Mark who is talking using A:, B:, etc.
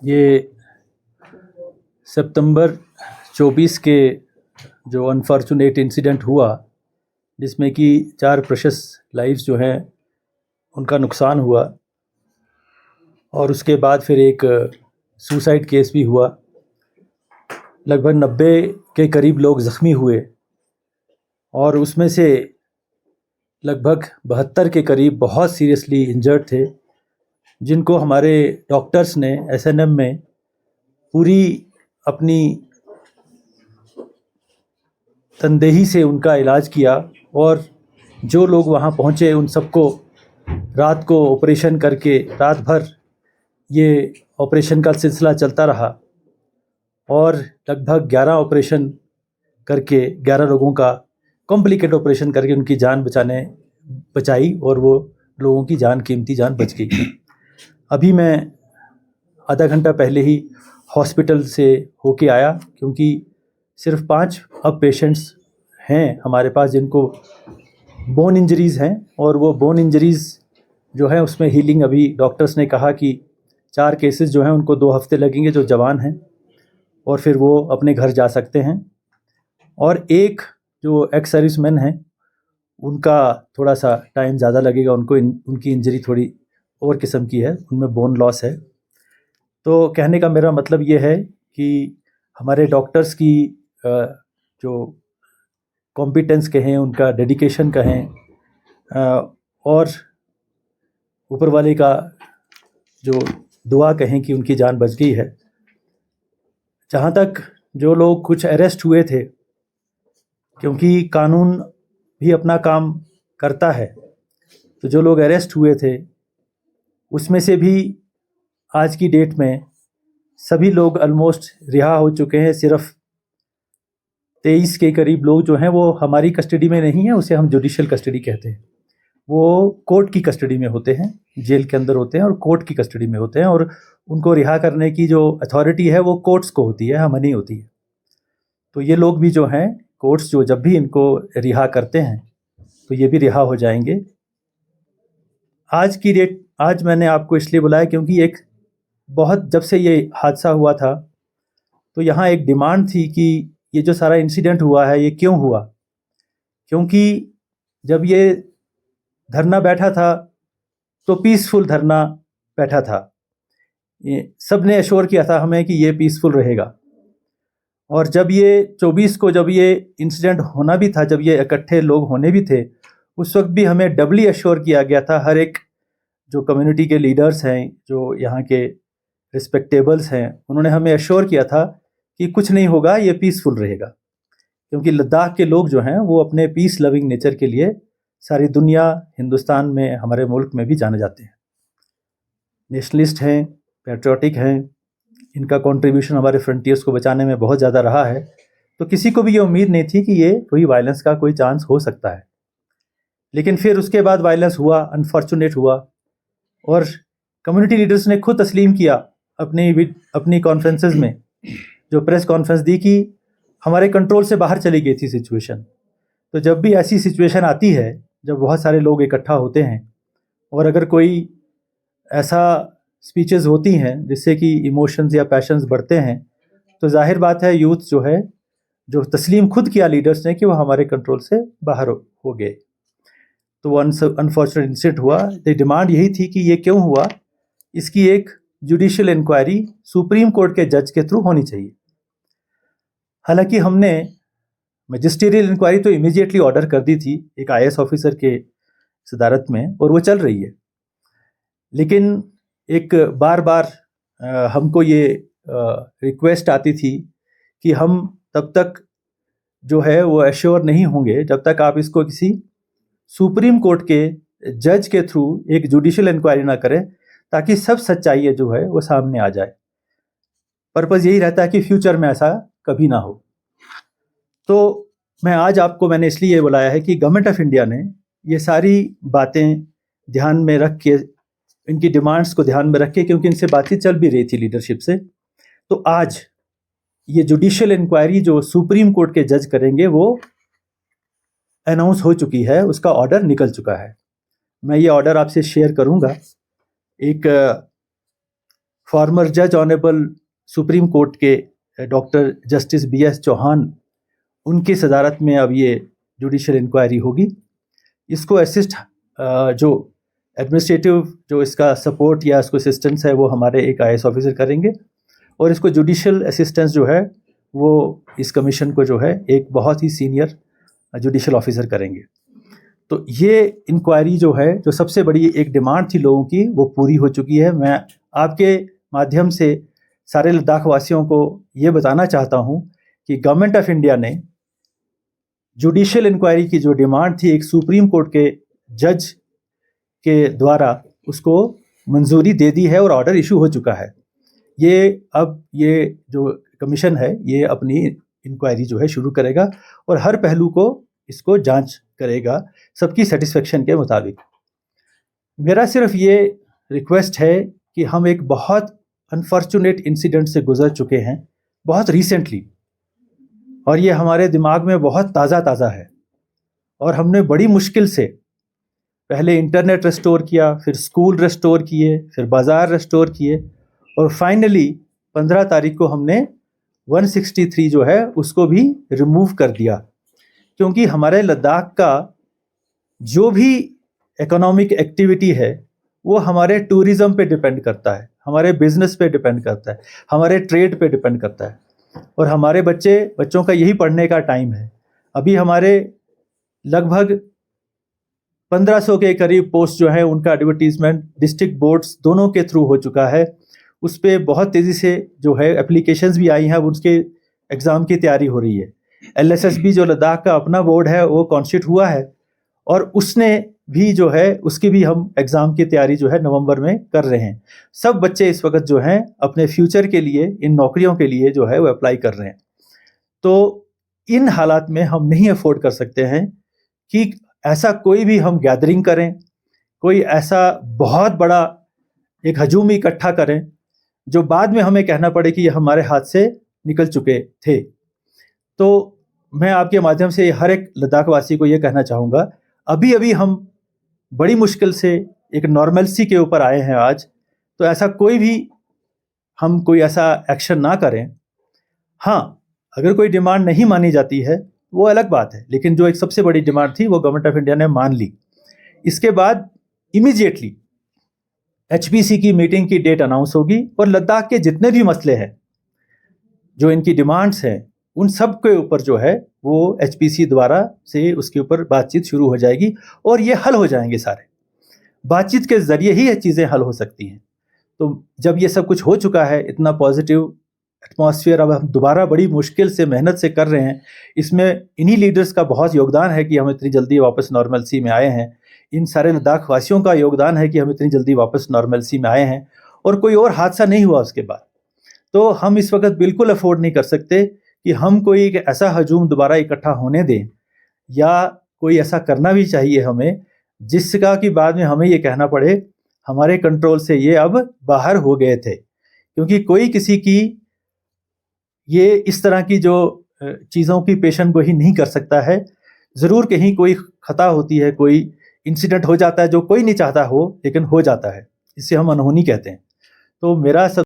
A: ये सितंबर 24 के जो अनफॉर्चुनेट इंसिडेंट हुआ, जिसमें कि 4 प्रेशियस लाइफ्स जो हैं उनका नुकसान हुआ, और उसके बाद फिर एक सुसाइड केस भी हुआ। लगभग 90 के करीब लोग ज़ख्मी हुए और उसमें से लगभग 72 के करीब बहुत सीरियसली इंजर्ड थे, जिनको हमारे डॉक्टर्स ने एसएनएम में पूरी अपनी तनदेही से उनका इलाज किया। और जो लोग वहाँ पहुँचे उन सबको रात को ऑपरेशन करके, रात भर ये ऑपरेशन का सिलसिला चलता रहा और लगभग 11 ऑपरेशन करके 11 लोगों का कॉम्प्लिकेट ऑपरेशन करके उनकी जान बचाई और वो लोगों की जान, कीमती जान बच गई। अभी मैं आधा घंटा पहले ही हॉस्पिटल से होके आया, क्योंकि सिर्फ 5 अब पेशेंट्स हैं हमारे पास जिनको बोन इंजरीज़ हैं, और वो बोन इंजरीज़ जो है उसमें हीलिंग, अभी डॉक्टर्स ने कहा कि 4 केसेस जो हैं उनको 2 हफ्ते लगेंगे जो जवान हैं, और फिर वो अपने घर जा सकते हैं। और एक जो एक्स सर्विसमैन हैं उनका थोड़ा सा टाइम ज़्यादा लगेगा, उनकी इंजरी थोड़ी और किस्म की है, उनमें बोन लॉस है। तो कहने का मेरा मतलब ये है कि हमारे डॉक्टर्स की जो कॉम्पिटेंस कहें, उनका डेडिकेशन कहें, और ऊपर वाले का जो दुआ कहें कि उनकी जान बच गई है। जहाँ तक जो लोग कुछ अरेस्ट हुए थे, क्योंकि कानून भी अपना काम करता है, तो जो लोग अरेस्ट हुए थे उसमें से भी आज की डेट में सभी लोग ऑलमोस्ट रिहा हो चुके हैं। सिर्फ 23 के करीब लोग जो हैं वो हमारी कस्टडी में नहीं है, उसे हम जुडिशियल कस्टडी कहते हैं। वो कोर्ट की कस्टडी में होते हैं, जेल के अंदर होते हैं और कोर्ट की कस्टडी में होते हैं, और उनको रिहा करने की जो अथॉरिटी है वो कोर्ट्स को होती है, हमें नहीं होती है। तो ये लोग भी जो हैं, कोर्ट्स जो जब भी इनको रिहा करते हैं तो ये भी रिहा हो जाएंगे। आज की डेट, आज मैंने आपको इसलिए बुलाया क्योंकि एक बहुत, जब से ये हादसा हुआ था तो यहाँ एक डिमांड थी कि ये जो सारा इंसिडेंट हुआ है ये क्यों हुआ। क्योंकि जब ये धरना बैठा था तो पीसफुल धरना बैठा था, ये सब ने एश्योर किया था हमें कि ये पीसफुल रहेगा। और जब ये 24 को जब ये इंसिडेंट होना भी था, जब ये इकट्ठे लोग होने भी थे, उस वक्त भी हमें डबली एश्योर किया गया था। हर एक जो कम्युनिटी के लीडर्स हैं, जो यहाँ के रिस्पेक्टेबल्स हैं, उन्होंने हमें एश्योर किया था कि कुछ नहीं होगा, ये पीसफुल रहेगा। क्योंकि लद्दाख के लोग जो हैं वो अपने पीस लविंग नेचर के लिए सारी दुनिया, हिंदुस्तान में, हमारे मुल्क में भी जाने जाते हैं। नेशनलिस्ट हैं, पैट्रियोटिक हैं, इनका कंट्रीब्यूशन हमारे फ्रंटियर्स को बचाने में बहुत ज़्यादा रहा है। तो किसी को भी ये उम्मीद नहीं थी कि ये कोई वायलेंस का कोई चांस हो सकता है। लेकिन फिर उसके बाद वायलेंस हुआ, अनफॉर्चुनेट हुआ, और कम्युनिटी लीडर्स ने खुद तस्लीम किया अपनी कॉन्फ्रेंसेस में, जो प्रेस कॉन्फ्रेंस दी, कि हमारे कंट्रोल से बाहर चली गई थी सिचुएशन। तो जब भी ऐसी सिचुएशन आती है, जब बहुत सारे लोग इकट्ठा होते हैं और अगर कोई ऐसा स्पीचेस होती हैं जिससे कि इमोशंस या पैशंस बढ़ते हैं, तो जाहिर बात है यूथ जो है, जो तस्लीम खुद किया लीडर्स ने कि वो हमारे कंट्रोल से बाहर हो गए। तो वो अनफॉर्चुनेट इंसिडेंट हुआ। तो डिमांड यही थी कि ये क्यों हुआ, इसकी एक जुडिशियल इंक्वायरी सुप्रीम कोर्ट के जज के थ्रू होनी चाहिए। हालांकि हमने मैजिस्ट्रियल इंक्वायरी तो इमीडिएटली ऑर्डर कर दी थी एक आईएएस ऑफिसर के सदारत में, और वो चल रही है। लेकिन एक बार बार हमको ये रिक्वेस्ट आती थी कि हम तब तक जो है वो एश्योर नहीं होंगे जब तक आप इसको किसी सुप्रीम कोर्ट के जज के थ्रू एक जुडिशियल इंक्वायरी ना करें, ताकि सब सच्चाई जो है वो सामने आ जाए। पर्पज़ यही रहता है कि फ्यूचर में ऐसा कभी ना हो। तो मैंने इसलिए ये बुलाया है कि गवर्नमेंट ऑफ इंडिया ने ये सारी बातें ध्यान में रख के, इनकी डिमांड्स को ध्यान में रख के, क्योंकि इनसे बातचीत चल भी रही थी लीडरशिप से, तो आज ये जुडिशियल इंक्वायरी जो सुप्रीम कोर्ट के जज करेंगे वो अनाउंस हो चुकी है, उसका ऑर्डर निकल चुका है। मैं ये ऑर्डर आपसे शेयर करूंगा। एक फॉर्मर जज ऑनरेबल सुप्रीम कोर्ट के डॉक्टर जस्टिस BS चौहान, उनकी सदारत में अब ये जुडिशियल इंक्वायरी होगी। इसको असिस्ट जो एडमिनिस्ट्रेटिव जो इसका सपोर्ट या इसको असिस्टेंस है वो हमारे एक IAS ऑफिसर करेंगे, और इसको जुडिशियल असिस्टेंस जो है वो इस कमीशन को जो है एक बहुत ही सीनियर जुडिशियल ऑफिसर करेंगे। तो ये इंक्वायरी जो है, जो सबसे बड़ी एक डिमांड थी लोगों की, वो पूरी हो चुकी है। मैं आपके माध्यम से सारे लद्दाख वासियों को ये बताना चाहता हूँ कि गवर्नमेंट ऑफ इंडिया ने जुडिशियल इंक्वायरी की जो डिमांड थी एक सुप्रीम कोर्ट के जज के द्वारा, उसको मंजूरी दे दी है और ऑर्डर इशू हो चुका है। अब ये जो कमीशन है ये अपनी इंक्वायरी जो है शुरू करेगा और हर पहलू को इसको जांच करेगा सबकी सेटिस्फेक्शन के मुताबिक। मेरा सिर्फ ये रिक्वेस्ट है कि हम एक बहुत अनफॉर्चुनेट इंसिडेंट से गुजर चुके हैं बहुत रिसेंटली, और ये हमारे दिमाग में बहुत ताज़ा है, और हमने बड़ी मुश्किल से पहले इंटरनेट रेस्टोर किया, फिर स्कूल रेस्टोर किए, फिर बाज़ार रेस्टोर किए, और फाइनली 15 तारीख को हमने 163 जो है उसको भी रिमूव कर दिया, क्योंकि हमारे लद्दाख का जो भी इकोनॉमिक एक्टिविटी है वो हमारे टूरिज़्म पे डिपेंड करता है, हमारे बिजनेस पे डिपेंड करता है, हमारे ट्रेड पे डिपेंड करता है, और हमारे बच्चों का यही पढ़ने का टाइम है। अभी हमारे लगभग 1500 के करीब पोस्ट जो है उनका एडवर्टीजमेंट डिस्ट्रिक्ट बोर्ड्स दोनों के थ्रू हो चुका है। उस पर बहुत तेज़ी से जो है एप्लीकेशंस भी आई हैं, अब उसके एग्ज़ाम की तैयारी हो रही है। LSSB जो लद्दाख का अपना बोर्ड है वो कॉन्स्टिट्यूट हुआ है, और उसने भी जो है उसकी भी हम एग्ज़ाम की तैयारी जो है नवंबर में कर रहे हैं। सब बच्चे इस वक्त जो हैं अपने फ्यूचर के लिए, इन नौकरियों के लिए जो है वो अप्लाई कर रहे हैं। तो इन हालात में हम नहीं अफोर्ड कर सकते हैं कि ऐसा कोई भी हम गैदरिंग करें, कोई ऐसा बहुत बड़ा एक हजूम इकट्ठा करें जो बाद में हमें कहना पड़े कि ये हमारे हाथ से निकल चुके थे। तो मैं आपके माध्यम से हर एक लद्दाख वासी को ये कहना चाहूँगा, अभी हम बड़ी मुश्किल से एक नॉर्मलसी के ऊपर आए हैं आज, तो ऐसा कोई ऐसा एक्शन ना करें। हाँ, अगर कोई डिमांड नहीं मानी जाती है वो अलग बात है, लेकिन जो एक सबसे बड़ी डिमांड थी वो गवर्नमेंट ऑफ इंडिया ने मान ली। इसके बाद इमीडिएटली HPC की मीटिंग की डेट अनाउंस होगी, और लद्दाख के जितने भी मसले हैं, जो इनकी डिमांड्स हैं, उन सब के ऊपर जो है वो HPC द्वारा से उसके ऊपर बातचीत शुरू हो जाएगी, और ये हल हो जाएंगे सारे। बातचीत के ज़रिए ही ये चीज़ें हल हो सकती हैं। तो जब ये सब कुछ हो चुका है, इतना पॉजिटिव एटमॉस्फेयर अब हम दोबारा बड़ी मुश्किल से मेहनत से कर रहे हैं, इसमें इन्हीं लीडर्स का बहुत योगदान है कि हम इतनी जल्दी वापस नॉर्मलसी में आए हैं। इन सारे लद्दाख वासियों का योगदान है कि हम इतनी जल्दी वापस नॉर्मलसी में आए हैं, और कोई और हादसा नहीं हुआ उसके बाद। तो हम इस वक्त बिल्कुल अफोर्ड नहीं कर सकते कि हम कोई एक ऐसा हजूम दोबारा इकट्ठा होने दें, या कोई ऐसा करना भी चाहिए हमें जिसका कि बाद में हमें ये कहना पड़े हमारे कंट्रोल से ये अब बाहर हो गए थे। क्योंकि कोई किसी की ये इस तरह की जो चीज़ों की पेशन गोही नहीं कर सकता है। ज़रूर कहीं कोई खता होती है, कोई इंसिडेंट हो जाता है जो कोई नहीं चाहता हो, लेकिन हो जाता है। इसे हम अनहोनी कहते हैं। तो मेरा सब